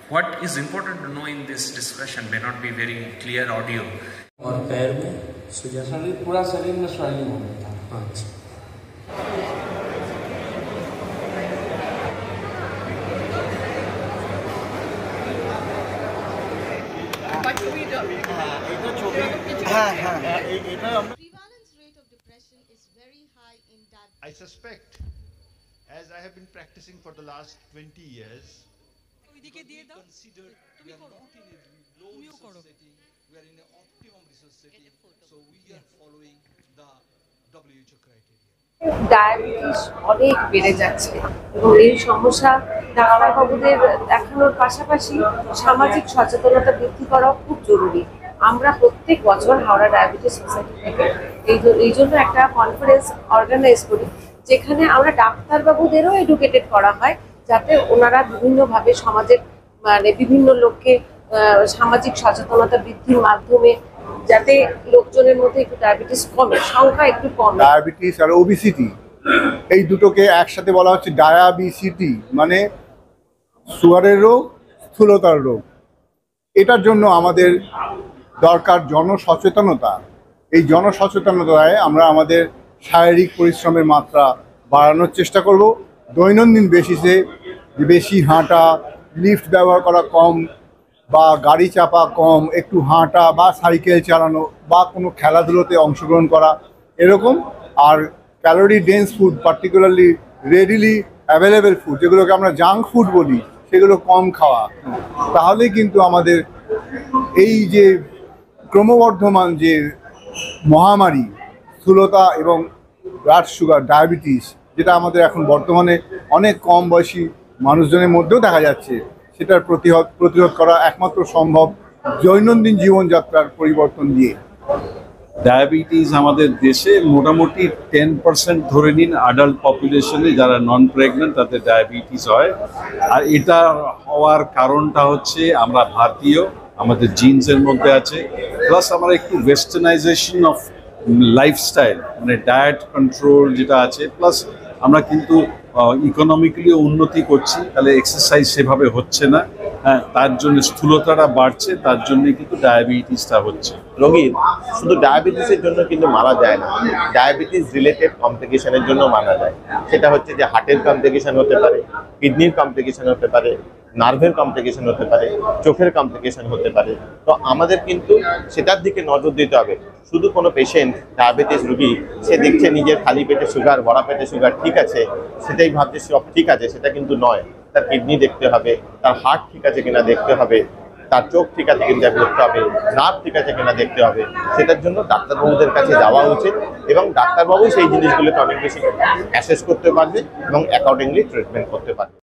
What is important to know in this discussion may not be very clear audio. और पैर में सूजन, शरीर पूरा शरीर में स्वेलिंग हो गया था। अच्छा। What should we do? Prevalence rate of depression is very high in diabetes. I suspect, as I have been practicing for the last 20 years, considered we are not in a low resource setting, we are in an optimum resource setting, so we are following the WHO criteria. Diabetes অনেক বেড়ে যাচ্ছে এবং এই সমস্যা ডাক্তারবাবুদের দেখানোর পাশাপাশি সামাজিক সচেতনতা বৃদ্ধি করাও খুব জরুরি। আমরা প্রত্যেক বছর হাওড়া ডায়াবেটিস সোসাইটি থেকে এই জন্য একটা কনফারেন্স অর্গানাইজ করি, যেখানে আমরা ডাক্তারবাবুদেরও এডুকেটেড করা হয়, যাতে ওনারা বিভিন্নভাবে সমাজের বিভিন্ন লোককে সামাজিক সচেতনতা বৃদ্ধির মাধ্যমে যাতে লোকজনের মধ্যে একটু ডায়াবেটিস কমে, সংখ্যা একটু কমে। ডায়াবেটিস আর ওবিসিটি এই দুটোকে একসাথে বলা হচ্ছে ডায়াবিসিটি, মানে সুগারের রোগ, স্থূলতার রোগ। এটার জন্য আমাদের দরকার জনসচেতনতা। এই জনসচেতনতায় আমরা আমাদের শারীরিক পরিশ্রমের মাত্রা বাড়ানোর চেষ্টা করব। দৈনন্দিন বেসিসে বেশি হাঁটা, লিফট ব্যবহার করা কম, বা গাড়ি চাপা কম, একটু হাঁটা বা সাইকেল চালানো বা কোনো খেলাধুলোতে অংশগ্রহণ করা এরকম। আর calorie dense food, particularly readily available food, যেগুলোকে আমরা জাঙ্ক ফুড বলি, সেগুলো কম খাওয়া। তাহলেই কিন্তু আমাদের এই যে ক্রমবর্ধমান যে মহামারী স্থূলতা এবং ব্লাড সুগার ডায়াবেটিস, যেটা আমাদের এখন বর্তমানে অনেক কম বয়সী মানুষজনের মধ্যেও দেখা যাচ্ছে, সেটার প্রতিরোধ করা একমাত্র সম্ভব দৈনন্দিন জীবনযাত্রার পরিবর্তন দিয়ে। ডায়াবেটিস আমাদের দেশে মোটামুটি 10% ধরে নিন অ্যাডাল্ট পপুলেশনে যারা নন প্রেগনেন্ট তাদের ডায়াবেটিস হয়। আর এটা হওয়ার কারণটা হচ্ছে আমরা ভারতীয়, আমাদের জিন্সের মধ্যে আছে, প্লাস আমরা একটু ওয়েস্টার্নাইজেশন অফ লাইফস্টাইল, মানে ডায়েট কন্ট্রোল যেটা আছে, প্লাস আমরা কিন্তু ইকোনমিক্যালিও উন্নতি করছি, তাহলে এক্সারসাইজ সেভাবে হচ্ছে না, হ্যাঁ, তার জন্য স্থূলতাটা বাড়ছে, তার জন্য কিন্তু ডায়াবেটিসটা হচ্ছে। রোগীর শুধু ডায়াবেটিসের জন্য কিন্তু মারা যায় না, ডায়াবেটিস রিলেটেড কমপ্লিকেশনের জন্য মারা যায়। সেটা হচ্ছে যে হার্টের কমপ্লিকেশন হতে পারে, কিডনির কমপ্লিকেশন হতে পারে, নার্ভের কমপ্লিকেশন হতে পারে, চোখের কমপ্লিকেশন হতে পারে। তো আমাদের কিন্তু সেটার দিকে নজর দিতে হবে। শুধু কোনো পেশেন্ট ডায়াবেটিস রোগী সে দেখছে নিজের খালি পেটে সুগার, ভরা পেটে সুগার ঠিক আছে, সেটাই ভাবছে সব ঠিক আছে, সেটা কিন্তু নয়। তার কিডনি দেখতে হবে, তার হার্ট ঠিক আছে কিনা দেখতে হবে, তার চোখ ঠিক আছে কিনা দেখতে হবে, নার্ভ ঠিক আছে কিনা দেখতে হবে। সেটার জন্য ডাক্তারবাবুদের কাছে যাওয়া উচিত এবং ডাক্তারবাবু সেই জিনিসগুলোকে অনেক বেশি অ্যাসেস করতে পারবে এবং অ্যাকর্ডিংলি ট্রিটমেন্ট করতে পারবে।